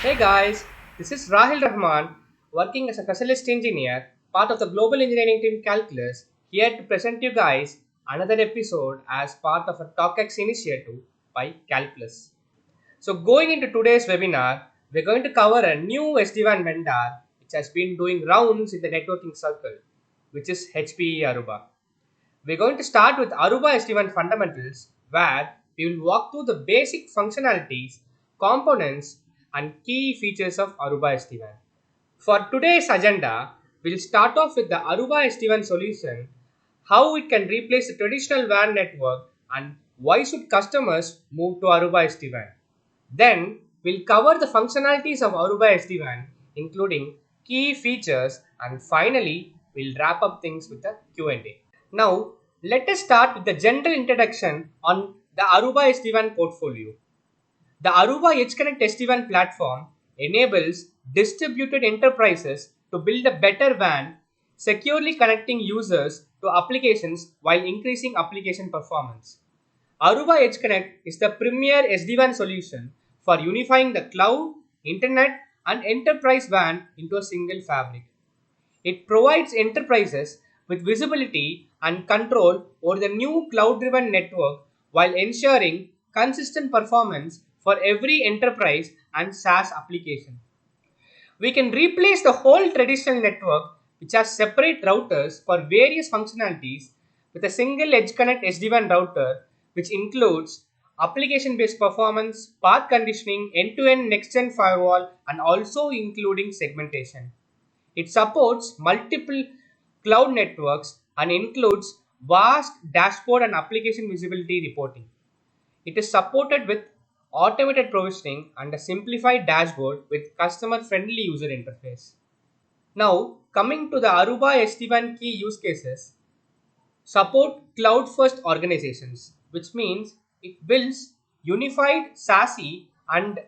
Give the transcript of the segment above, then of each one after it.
Hey guys, this is Rahil Rahman, working as a specialist engineer, part of the global engineering team Calculus, here to present you guys another episode as part of a TALX initiative by Calculus. So going into today's webinar, we're going to cover a new SD-WAN vendor which has been doing rounds in the networking circle, which is HPE Aruba. We're going to start with Aruba SD-WAN Fundamentals, where we will walk through the basic functionalities, components, and key features of Aruba SD-WAN. For today's agenda, we'll start off with the Aruba SD-WAN solution, how it can replace the traditional WAN network, and why should customers move to Aruba SD-WAN. Then, we'll cover the functionalities of Aruba SD-WAN, including key features, and finally, we'll wrap up things with a Q&A. Now, let us start with the general introduction on the Aruba SD-WAN portfolio. The Aruba EdgeConnect SD-WAN platform enables distributed enterprises to build a better WAN, securely connecting users to applications while increasing application performance. Aruba EdgeConnect is the premier SD-WAN solution for unifying the cloud, internet, and enterprise WAN into a single fabric. It provides enterprises with visibility and control over the new cloud-driven network while ensuring consistent performance for every enterprise and SaaS application. We can replace the whole traditional network, which has separate routers for various functionalities, with a single EdgeConnect SD-WAN router, which includes application-based performance, path conditioning, end-to-end next-gen firewall, and also including segmentation. It supports multiple cloud networks and includes vast dashboard and application visibility reporting. It is supported with automated provisioning and a simplified dashboard with customer-friendly user interface. Now, coming to the Aruba SD-WAN key use cases, support cloud-first organizations, which means it builds unified SASE and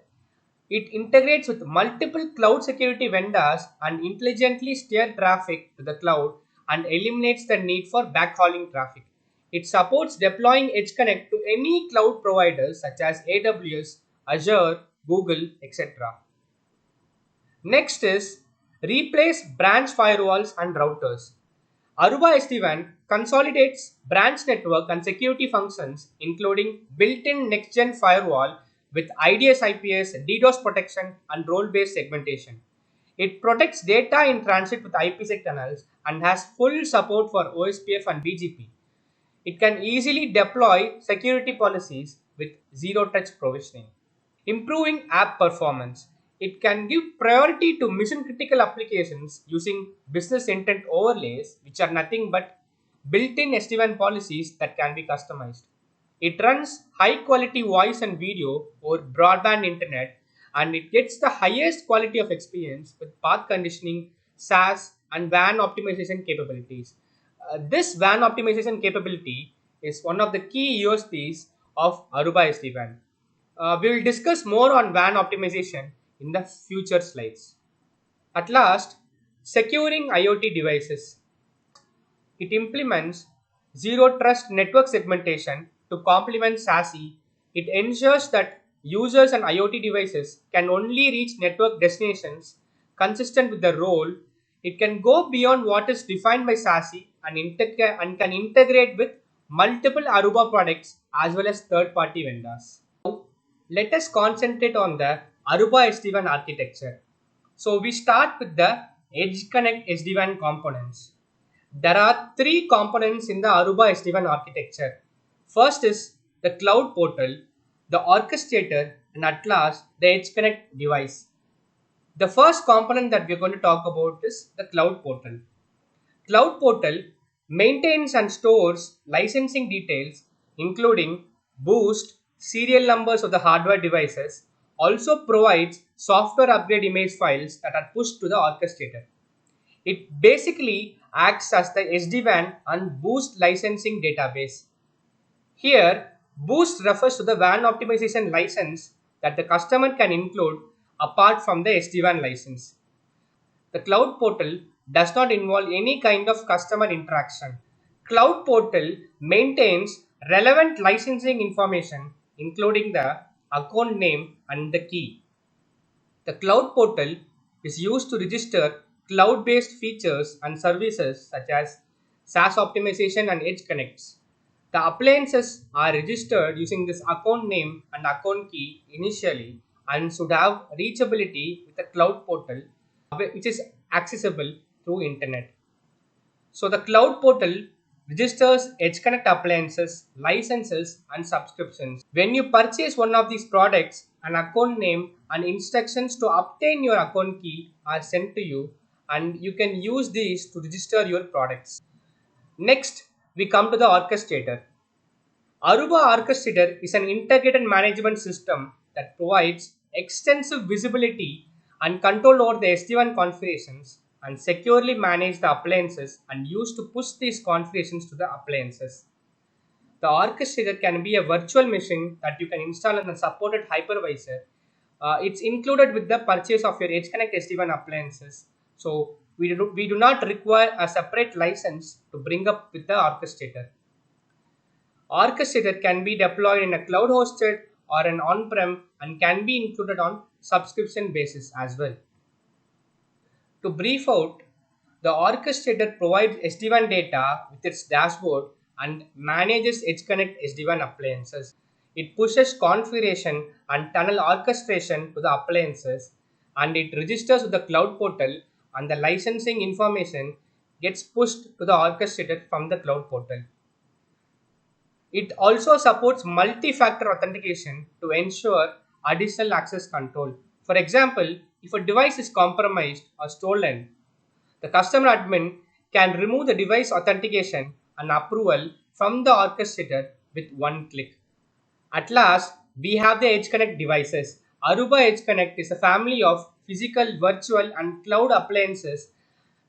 it integrates with multiple cloud security vendors and intelligently steer traffic to the cloud and eliminates the need for backhauling traffic. It supports deploying EdgeConnect to any cloud providers such as AWS, Azure, Google, etc. Next is replace branch firewalls and routers. Aruba SD-WAN consolidates branch network and security functions, including built-in next-gen firewall with IDS IPS, DDoS protection, and role-based segmentation. It protects data in transit with IPsec tunnels and has full support for OSPF and BGP. It can easily deploy security policies with zero-touch provisioning. Improving app performance. It can give priority to mission critical applications using business intent overlays, which are nothing but built-in SD-WAN policies that can be customized. It runs high quality voice and video over broadband internet, and it gets the highest quality of experience with path conditioning, SaaS, and WAN optimization capabilities. This WAN optimization capability is one of the key USPs of Aruba SD-WAN. We will discuss more on WAN optimization in the future slides. At last, securing IoT devices. It implements zero trust network segmentation to complement SASE. It ensures that users and IoT devices can only reach network destinations consistent with the role. It can go beyond what is defined by SASE and can integrate with multiple Aruba products as well as third-party vendors. Now, let us concentrate on the Aruba SD-WAN architecture. So we start with the EdgeConnect SD-WAN components. There are three components in the Aruba SD-WAN architecture. First is the cloud portal, the orchestrator, and at last the EdgeConnect device. The first component that we are going to talk about is the cloud portal. Cloud portal maintains and stores licensing details including boost, serial numbers of the hardware devices, also provides software upgrade image files that are pushed to the orchestrator. It basically acts as the SD-WAN and Boost licensing database. Here, Boost refers to the WAN optimization license that the customer can include apart from the SD-WAN license. The Cloud Portal does not involve any kind of customer interaction. Cloud Portal maintains relevant licensing information including the account name and the key. The cloud portal is used to register cloud-based features and services such as SaaS optimization and edge connects. The appliances are registered using this account name and account key initially and should have reachability with the cloud portal which is accessible through internet. So the cloud portal registers Edge Connect appliances, licenses and subscriptions. When you purchase one of these products, an account name and instructions to obtain your account key are sent to you and you can use these to register your products. Next, we come to the orchestrator. Aruba Orchestrator is an integrated management system that provides extensive visibility and control over the SD-WAN configurations and securely manage the appliances and use to push these configurations to the appliances. The orchestrator can be a virtual machine that you can install on a supported hypervisor. It's included with the purchase of your EdgeConnect SD-WAN appliances. So we do not require a separate license to bring up with the orchestrator. Orchestrator can be deployed in a cloud hosted or an on-prem and can be included on subscription basis as well. To brief out, the orchestrator provides SD-WAN data with its dashboard and manages EdgeConnect SD-WAN appliances. It pushes configuration and tunnel orchestration to the appliances and it registers with the cloud portal and the licensing information gets pushed to the orchestrator from the cloud portal. It also supports multi-factor authentication to ensure additional access control. For example, if a device is compromised or stolen, the customer admin can remove the device authentication and approval from the orchestrator with one click. At last, we have the EdgeConnect devices. Aruba EdgeConnect is a family of physical, virtual, and cloud appliances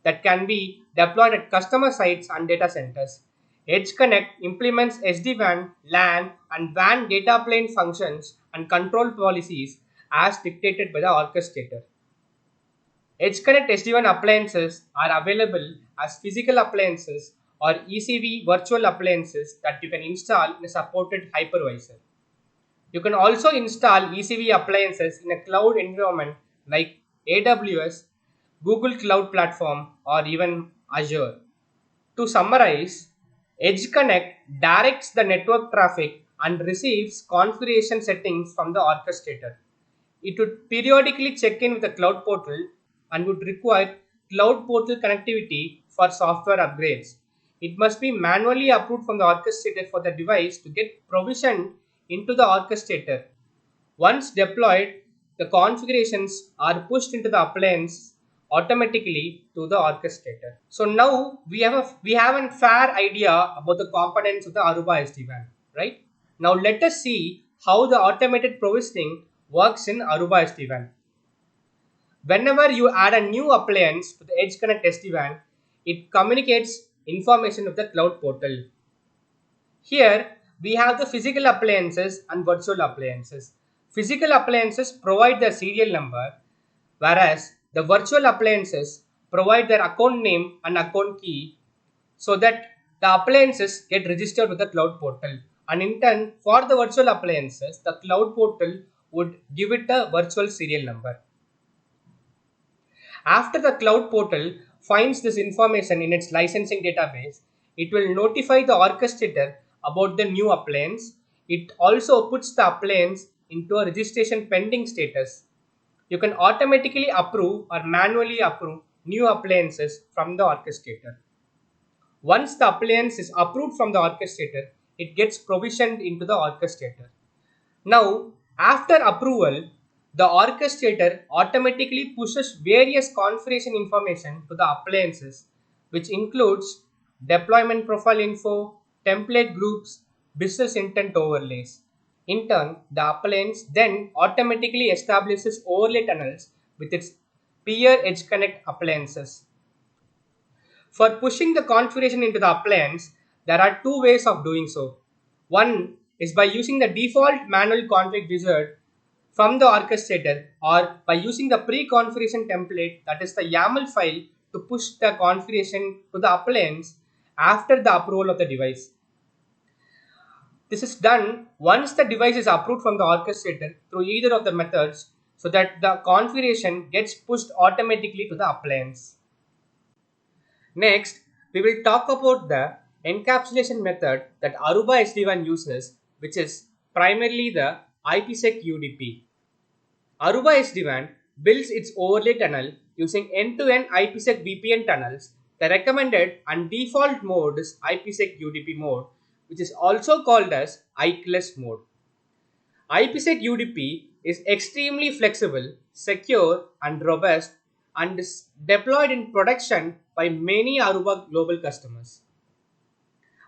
that can be deployed at customer sites and data centers. EdgeConnect implements SD-WAN, LAN, and WAN data plane functions and control policies as dictated by the orchestrator. EdgeConnect SD-WAN appliances are available as physical appliances or ECV virtual appliances that you can install in a supported hypervisor. You can also install ECV appliances in a cloud environment like AWS, Google Cloud Platform, or even Azure. To summarize, EdgeConnect directs the network traffic and receives configuration settings from the orchestrator. It would periodically check in with the cloud portal and would require cloud portal connectivity for software upgrades. It must be manually approved from the orchestrator for the device to get provisioned into the orchestrator. Once deployed, the configurations are pushed into the appliance automatically to the orchestrator. So now we have a fair idea about the components of the Aruba SD-WAN, right? Now let us see how the automated provisioning works in Aruba SD-WAN. Whenever you add a new appliance to the EdgeConnect SD-WAN, it communicates information with the cloud portal. Here we have the physical appliances and virtual appliances. Physical appliances provide their serial number, whereas the virtual appliances provide their account name and account key so that the appliances get registered with the cloud portal. And in turn, for the virtual appliances, the cloud portal would give it a virtual serial number. After the cloud portal finds this information in its licensing database, it will notify the orchestrator about the new appliance. It also puts the appliance into a registration pending status. You can automatically approve or manually approve new appliances from the orchestrator. Once the appliance is approved from the orchestrator, it gets provisioned into the orchestrator. Now, after approval, the orchestrator automatically pushes various configuration information to the appliances, which includes deployment profile info, template groups, business intent overlays. In turn, the appliance then automatically establishes overlay tunnels with its peer EdgeConnect appliances. For pushing the configuration into the appliance, there are two ways of doing so. One is by using the default manual config wizard from the orchestrator or by using the pre-configuration template, that is the YAML file, to push the configuration to the appliance after the approval of the device. This is done once the device is approved from the orchestrator through either of the methods so that the configuration gets pushed automatically to the appliance. Next, we will talk about the encapsulation method that Aruba SD-WAN uses, which is primarily the IPsec UDP. Aruba SD-WAN builds its overlay tunnel using end-to-end IPsec VPN tunnels. The recommended and default mode is IPsec UDP mode, which is also called as ICLS mode. IPsec UDP is extremely flexible, secure, and robust and is deployed in production by many Aruba global customers.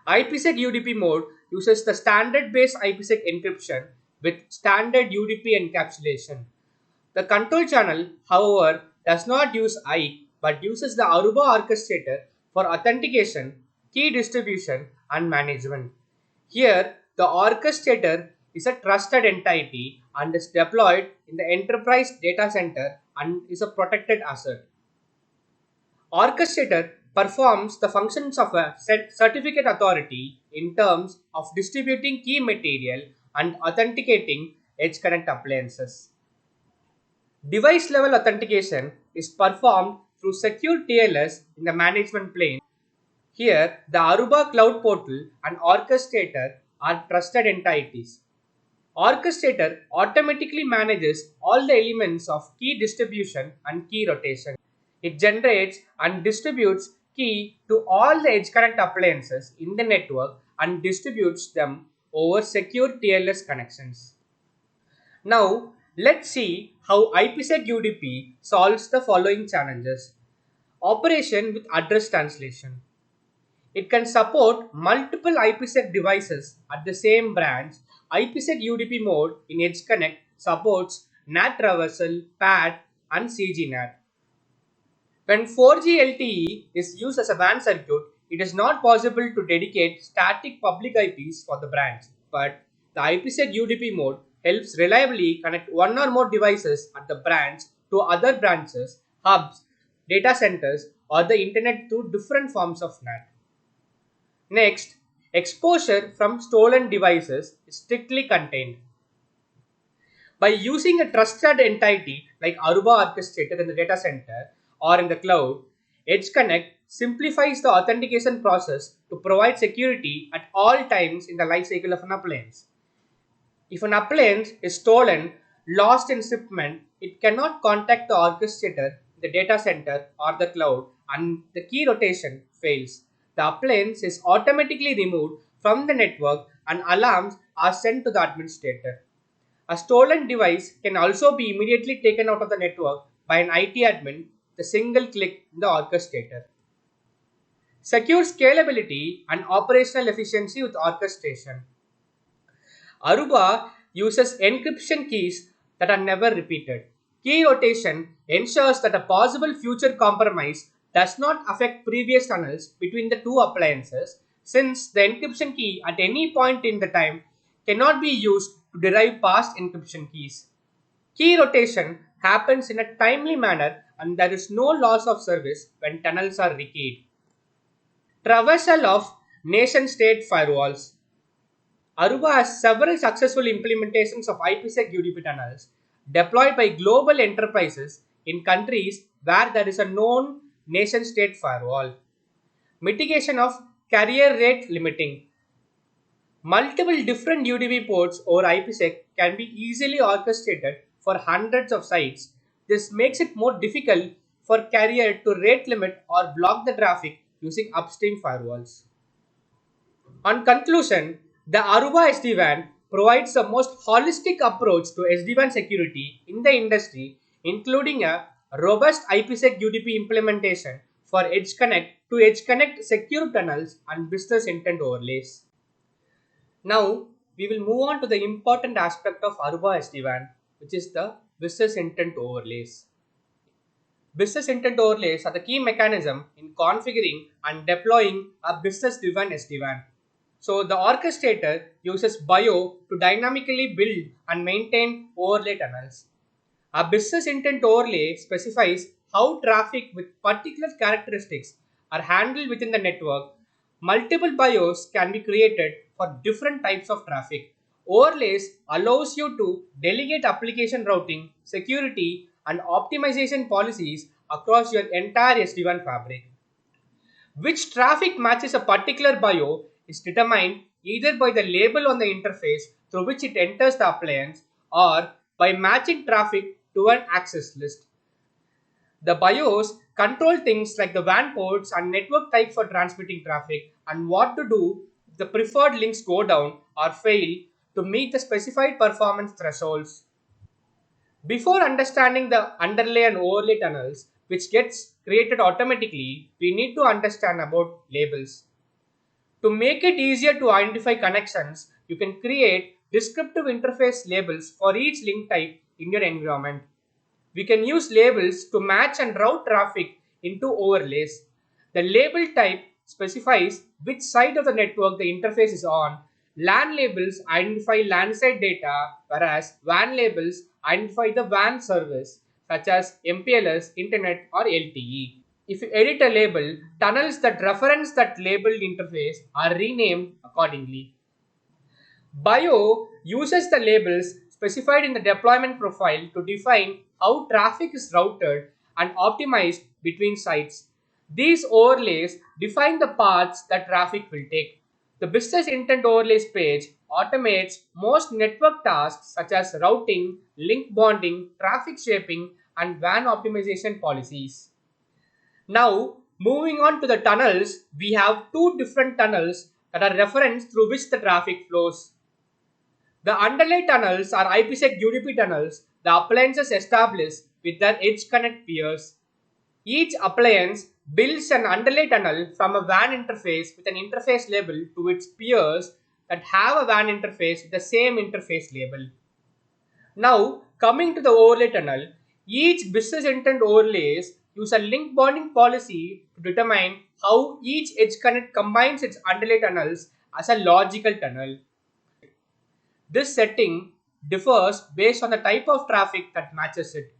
IPsec UDP mode uses the standard-based IPsec encryption with standard UDP encapsulation. The control channel, however, does not use IKE but uses the Aruba orchestrator for authentication, key distribution, and management. Here, the orchestrator is a trusted entity and is deployed in the enterprise data center and is a protected asset. Orchestrator performs the functions of a certificate authority in terms of distributing key material and authenticating edge connect appliances. Device level authentication is performed through secure TLS in the management plane. Here, the Aruba Cloud Portal and Orchestrator are trusted entities. Orchestrator automatically manages all the elements of key distribution and key rotation. It generates and distributes key to all the edge connect appliances in the network and distributes them over secure TLS connections. Now, let's see how IPsec UDP solves the following challenges. Operation with address translation. It can support multiple IPsec devices at the same branch. IPsec UDP mode in Edge Connect supports NAT traversal, PAT, and CGNAT. When 4G LTE is used as a WAN circuit, it is not possible to dedicate static public IPs for the branch, but the IPsec UDP mode helps reliably connect one or more devices at the branch to other branches, hubs, data centers, or the internet through different forms of NAT. Next, exposure from stolen devices is strictly contained. By using a trusted entity like Aruba Orchestrator in the data center or in the cloud, Edge Connect simplifies the authentication process to provide security at all times in the lifecycle of an appliance. If an appliance is stolen, lost in shipment, it cannot contact the orchestrator, the data center, or the cloud, and the key rotation fails. The appliance is automatically removed from the network and alarms are sent to the administrator. A stolen device can also be immediately taken out of the network by an IT admin with a single click in the orchestrator. Secure scalability and operational efficiency with orchestration. Aruba uses encryption keys that are never repeated. Key rotation ensures that a possible future compromise does not affect previous tunnels between the two appliances, since the encryption key at any point in the time cannot be used to derive past encryption keys. Key rotation happens in a timely manner and there is no loss of service when tunnels are rekeyed. Traversal of nation-state firewalls. Aruba has several successful implementations of IPsec UDP tunnels deployed by global enterprises in countries where there is a known nation-state firewall. Mitigation of carrier rate limiting. Multiple different UDP ports over IPsec can be easily orchestrated for hundreds of sites. This makes it more difficult for carrier to rate limit or block the traffic using upstream firewalls. On conclusion, the Aruba SD-WAN provides the most holistic approach to SD-WAN security in the industry, including a robust IPsec UDP implementation for Edge Connect to Edge Connect secure tunnels and business intent overlays. Now, we will move on to the important aspect of Aruba SD-WAN, which is the business intent overlays. Business intent overlays are the key mechanism in configuring and deploying a business-driven SD-WAN. So the orchestrator uses BIO to dynamically build and maintain overlay tunnels. A business intent overlay specifies how traffic with particular characteristics are handled within the network. Multiple BIOS can be created for different types of traffic. Overlays allows you to delegate application routing, security, and optimization policies across your entire SD-WAN fabric. Which traffic matches a particular bio is determined either by the label on the interface through which it enters the appliance or by matching traffic to an access list. The BIOS control things like the WAN ports and network type for transmitting traffic and what to do if the preferred links go down or fail to meet the specified performance thresholds. Before understanding the underlay and overlay tunnels, which gets created automatically, we need to understand about labels. To make it easier to identify connections, you can create descriptive interface labels for each link type in your environment. We can use labels to match and route traffic into overlays. The label type specifies which side of the network the interface is on. LAN labels identify LAN side data, whereas WAN labels identify the WAN service, such as MPLS, Internet, or LTE. If you edit a label, tunnels that reference that labeled interface are renamed accordingly. Bio uses the labels specified in the deployment profile to define how traffic is routed and optimized between sites. These overlays define the paths that traffic will take. The business intent overlays page automates most network tasks such as routing, link bonding, traffic shaping, and WAN optimization policies. Now, moving on to the tunnels, we have two different tunnels that are referenced through which the traffic flows. The underlay tunnels are IPsec UDP tunnels the appliances establish with their edge connect peers. Each appliance builds an underlay tunnel from a WAN interface with an interface label to its peers that have a WAN interface with the same interface label. Now, coming to the overlay tunnel, each business intent overlays use a link bonding policy to determine how each edge connect combines its underlay tunnels as a logical tunnel. This setting differs based on the type of traffic that matches it.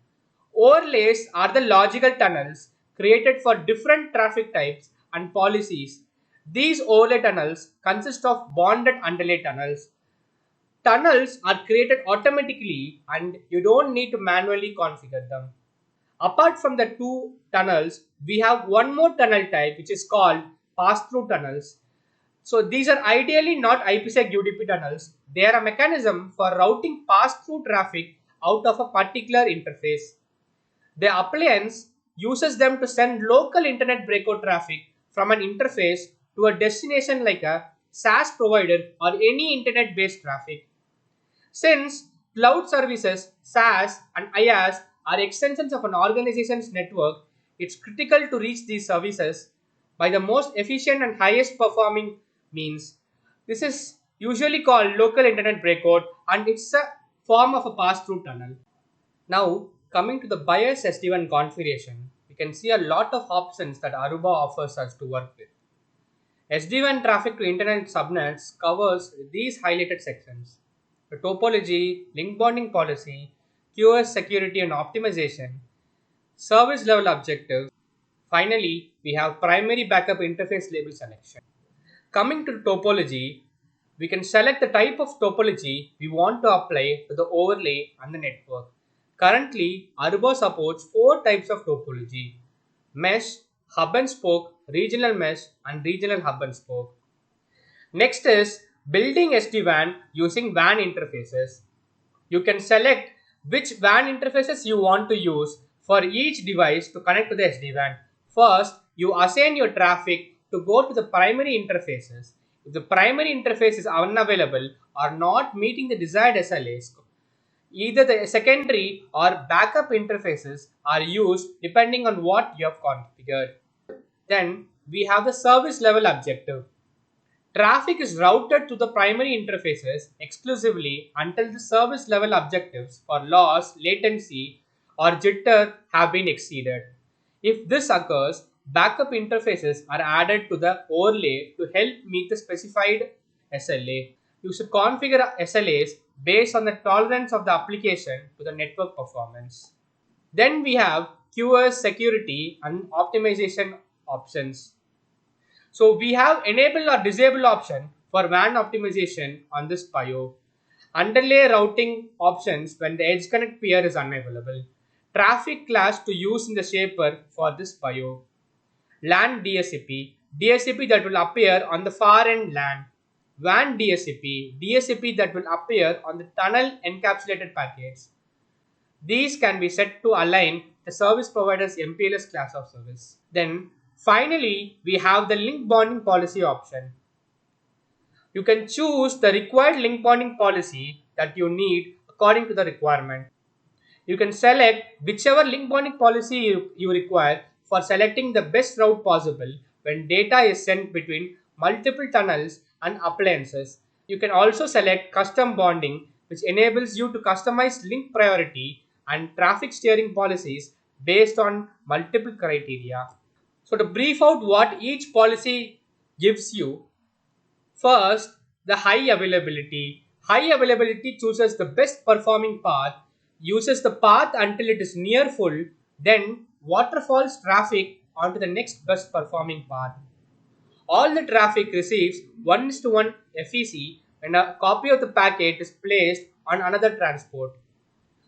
Overlays are the logical tunnels created for different traffic types and policies. These overlay tunnels consist of bonded underlay tunnels. Tunnels are created automatically and you don't need to manually configure them. Apart from the two tunnels, we have one more tunnel type which is called pass-through tunnels. So these are ideally not IPsec UDP tunnels. They are a mechanism for routing pass-through traffic out of a particular interface. The appliance uses them to send local internet breakout traffic from an interface to a destination like a SaaS provider or any internet-based traffic. Since cloud services, SaaS and IaaS are extensions of an organization's network, it's critical to reach these services by the most efficient and highest performing means. This is usually called local internet breakout and it's a form of a pass-through tunnel. Now, coming to the BIOS SD-WAN configuration, we can see a lot of options that Aruba offers us to work with. SD-WAN traffic to internet subnets covers these highlighted sections: the topology, link bonding policy, QoS security and optimization, service level objectives. Finally, we have primary backup interface label selection. Coming to topology, we can select the type of topology we want to apply to the overlay and the network. Currently, Aruba supports 4 types of topology: mesh, hub and spoke, regional mesh, and regional hub and spoke. Next is building SD-WAN using WAN interfaces. You can select which WAN interfaces you want to use for each device to connect to the SD-WAN. First, you assign your traffic to go to the primary interfaces. If the primary interface is unavailable or not meeting the desired SLAs, either the secondary or backup interfaces are used depending on what you have configured. Then we have the service level objective. Traffic is routed to the primary interfaces exclusively until the service level objectives for loss, latency, or jitter have been exceeded. If this occurs, backup interfaces are added to the overlay to help meet the specified SLA. You should configure SLAs based on the tolerance of the application to the network performance. Then we have QoS security and optimization options. So we have enable or disable option for WAN optimization on this PIO. Underlay routing options when the edge connect peer is unavailable. Traffic class to use in the shaper for this PIO. LAN DSCP, DSCP that will appear on the far end LAN. WAN DSCP, DSCP that will appear on the tunnel encapsulated packets. These can be set to align the service provider's MPLS class of service. Then finally, we have the link bonding policy option. You can choose the required link bonding policy that you need according to the requirement. You can select whichever link bonding policy you require for selecting the best route possible when data is sent between multiple tunnels and appliances. You can also select custom bonding, which enables you to customize link priority and traffic steering policies based on multiple criteria. So to brief out what each policy gives you, first, the high availability. High availability chooses the best performing path, uses the path until it is near full, then waterfalls traffic onto the next best performing path. All the traffic receives 1:1 FEC when a copy of the packet is placed on another transport.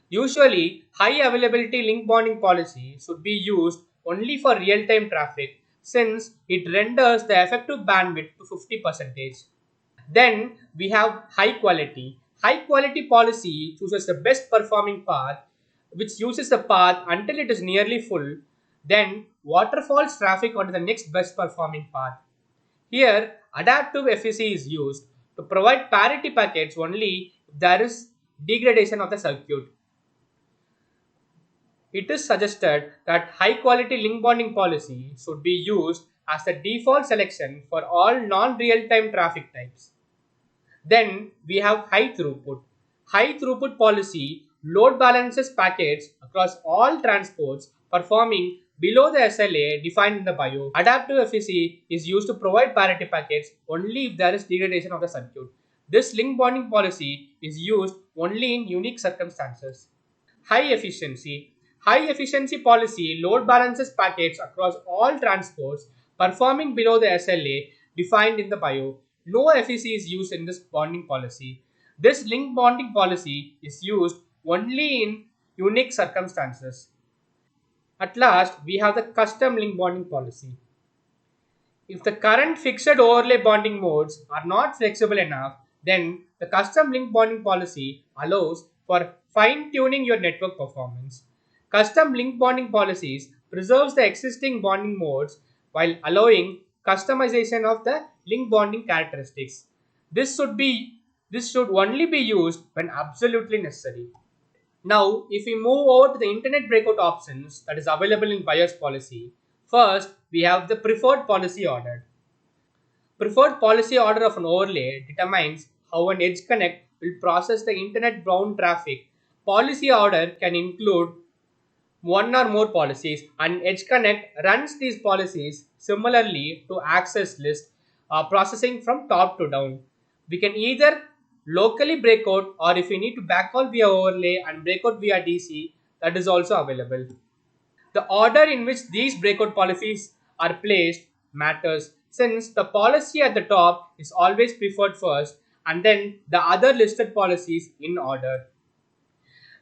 Usually, high availability link bonding policy should be used only for real-time traffic since it renders the effective bandwidth to 50%. Then we have high quality. High quality policy chooses the best performing path, which uses the path until it is nearly full, then waterfalls traffic onto the next best performing path. Here, adaptive FEC is used to provide parity packets only if there is degradation of the circuit. It is suggested that high quality link bonding policy should be used as the default selection for all non-real-time traffic types. Then we have high throughput. High throughput policy load balances packets across all transports performing below the SLA defined in the BIO. Adaptive FEC is used to provide parity packets only if there is degradation of the circuit. This link bonding policy is used only in unique circumstances. High efficiency. High efficiency policy load balances packets across all transports performing below the SLA defined in the BIO. No FEC is used in this bonding policy. This link bonding policy is used only in unique circumstances. At last, we have the custom link bonding policy. If the current fixed overlay bonding modes are not flexible enough, then the custom link bonding policy allows for fine-tuning your network performance. Custom link bonding policies preserves the existing bonding modes while allowing customization of the link bonding characteristics. This should only be used when absolutely necessary. Now, if we move over to the internet breakout options that is available in BIOS policy, first we have the preferred policy order. Preferred policy order of an overlay determines how an edge connect will process the internet bound traffic. Policy order can include one or more policies, and edge connect runs these policies similarly to access list processing from top to down. We can either locally breakout, or if we need to backhaul via overlay and breakout via DC, that is also available. The order in which these breakout policies are placed matters since the policy at the top is always preferred first and then the other listed policies in order.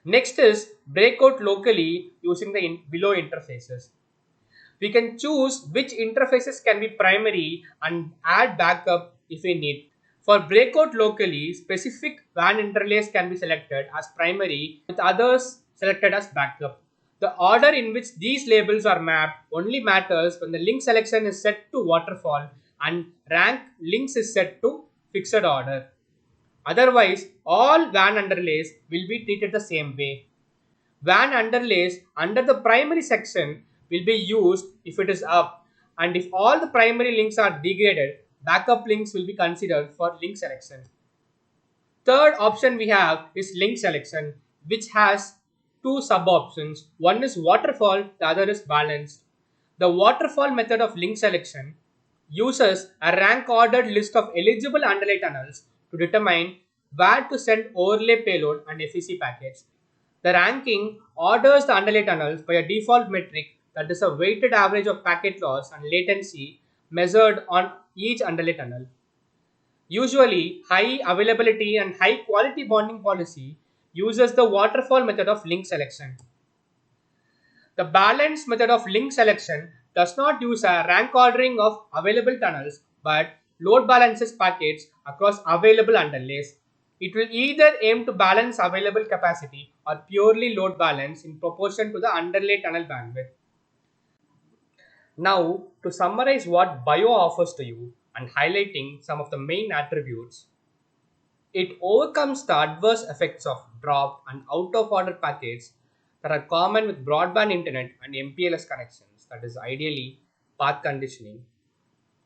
Next is breakout locally using the below interfaces. We can choose which interfaces can be primary and add backup if we need. For breakout locally, specific WAN interlace can be selected as primary with others selected as backup. The order in which these labels are mapped only matters when the link selection is set to waterfall and rank links is set to fixed order. Otherwise, all WAN underlays will be treated the same way. WAN underlays under the primary section will be used if it is up, and if all the primary links are degraded, backup links will be considered for link selection. Third option we have is link selection, which has two sub options. One is waterfall, the other is balanced. The waterfall method of link selection uses a rank ordered list of eligible underlay tunnels to determine where to send overlay payload and FEC packets. The ranking orders the underlay tunnels by a default metric that is a weighted average of packet loss and latency measured on each underlay tunnel. Usually, high availability and high quality bonding policy uses the waterfall method of link selection. The balanced method of link selection does not use a rank ordering of available tunnels but load balances packets across available underlays. It will either aim to balance available capacity or purely load balance in proportion to the underlay tunnel bandwidth. Now, to summarize what Bio offers to you and highlighting some of the main attributes, it overcomes the adverse effects of drop and out of order packets that are common with broadband internet and MPLS connections, that is ideally path conditioning.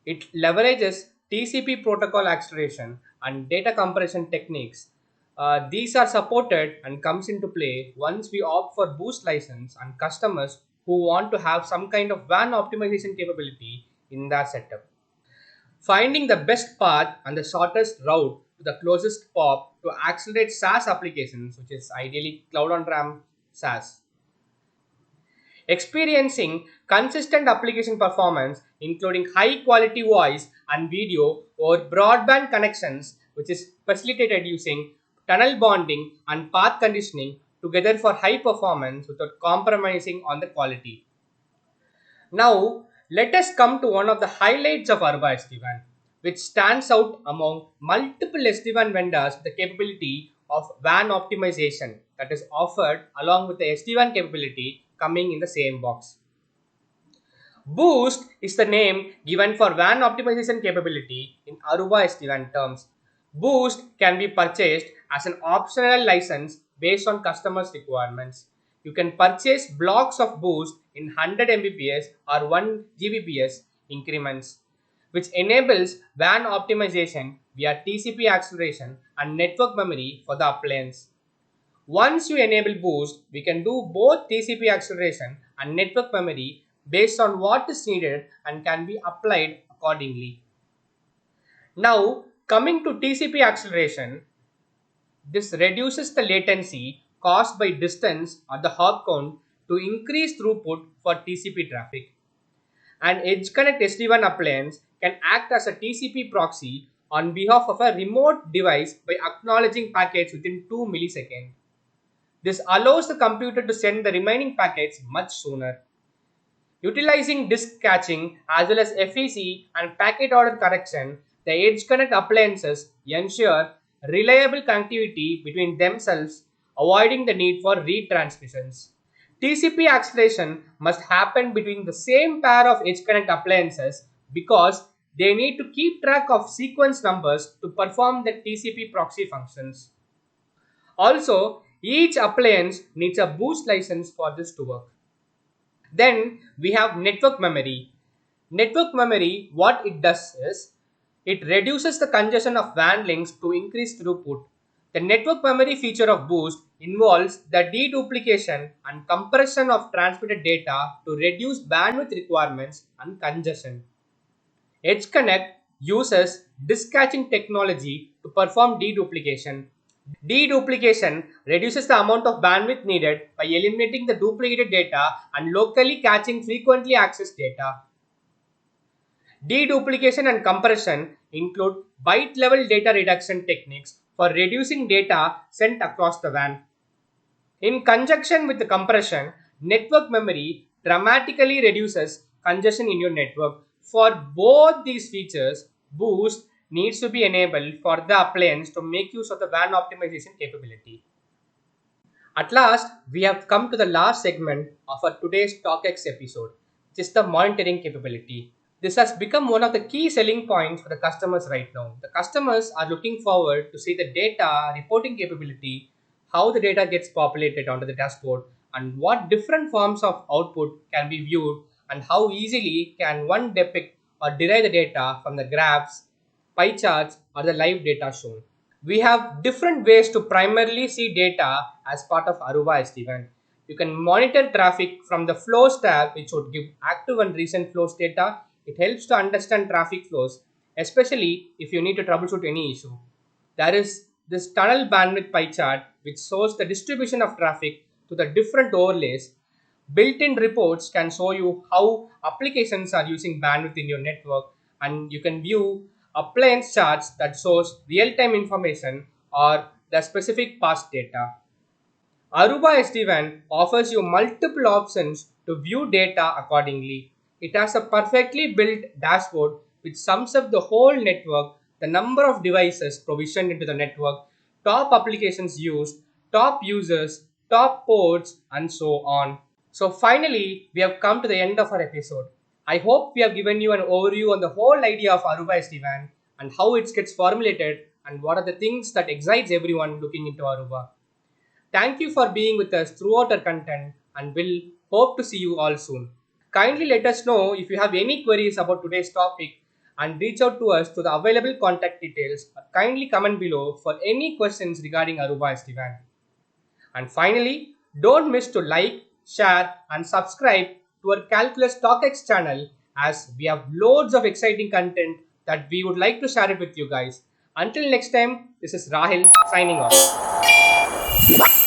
It leverages TCP protocol acceleration and data compression techniques. These are supported and comes into play once we opt for boost license and customers who want to have some kind of WAN optimization capability in their setup. Finding the best path and the shortest route to the closest POP to accelerate SaaS applications, which is ideally cloud on RAM SaaS. Experiencing consistent application performance, including high quality voice and video over broadband connections, which is facilitated using tunnel bonding and path conditioning together for high performance without compromising on the quality. Now, let us come to one of the highlights of Aruba SD-WAN, which stands out among multiple SD-WAN vendors with the capability of WAN optimization that is offered along with the SD-WAN capability coming in the same box. Boost is the name given for WAN optimization capability in Aruba SD-WAN terms. Boost can be purchased as an optional license based on customers' requirements. You can purchase blocks of Boost in 100 Mbps or 1 Gbps increments, which enables WAN optimization via TCP acceleration and network memory for the appliance. Once you enable Boost, we can do both TCP acceleration and network memory based on what is needed and can be applied accordingly. Now, coming to TCP acceleration, this reduces the latency caused by distance or the hop count to increase throughput for TCP traffic. An Edge Connect SD-WAN appliance can act as a TCP proxy on behalf of a remote device by acknowledging packets within 2 milliseconds. This allows the computer to send the remaining packets much sooner. Utilizing disk caching as well as FEC and packet order correction, the Edge Connect appliances ensure reliable connectivity between themselves, avoiding the need for retransmissions. TCP acceleration must happen between the same pair of Edge Connect appliances because they need to keep track of sequence numbers to perform the TCP proxy functions. Also, each appliance needs a boost license for this to work. Then we have network memory. Network memory, what it does is, it reduces the congestion of WAN links to increase throughput. The network memory feature of Boost involves the deduplication and compression of transmitted data to reduce bandwidth requirements and congestion. Edge Connect uses disk caching technology to perform deduplication. Deduplication reduces the amount of bandwidth needed by eliminating the duplicated data and locally caching frequently accessed data. Deduplication and compression include byte-level data reduction techniques for reducing data sent across the WAN. In conjunction with the compression, network memory dramatically reduces congestion in your network. For both these features, Boost needs to be enabled for the appliance to make use of the WAN optimization capability. At last, we have come to the last segment of our today's TalX episode, which is the monitoring capability. This has become one of the key selling points for the customers right now. The customers are looking forward to see the data reporting capability, how the data gets populated onto the dashboard, and what different forms of output can be viewed, and how easily can one depict or derive the data from the graphs, pie charts, or the live data shown. We have different ways to primarily see data as part of Aruba SD-WAN. You can monitor traffic from the flows tab, which would give active and recent flows data. It helps to understand traffic flows, especially if you need to troubleshoot any issue. There is this tunnel bandwidth pie chart, which shows the distribution of traffic to the different overlays. Built-in reports can show you how applications are using bandwidth in your network, and you can view appliance charts that shows real-time information or the specific past data. Aruba SD-WAN offers you multiple options to view data accordingly. It has a perfectly built dashboard which sums up the whole network, the number of devices provisioned into the network, top applications used, top users, top ports, and so on. So finally, we have come to the end of our episode. I hope we have given you an overview on the whole idea of Aruba SD-WAN and how it gets formulated and what are the things that excites everyone looking into Aruba. Thank you for being with us throughout our content and we'll hope to see you all soon. Kindly let us know if you have any queries about today's topic and reach out to us to the available contact details or kindly comment below for any questions regarding Aruba SD-WAN. And finally, don't miss to like, share and subscribe to our Calculus TalX channel as we have loads of exciting content that we would like to share it with you guys. Until next time, this is Rahil signing off.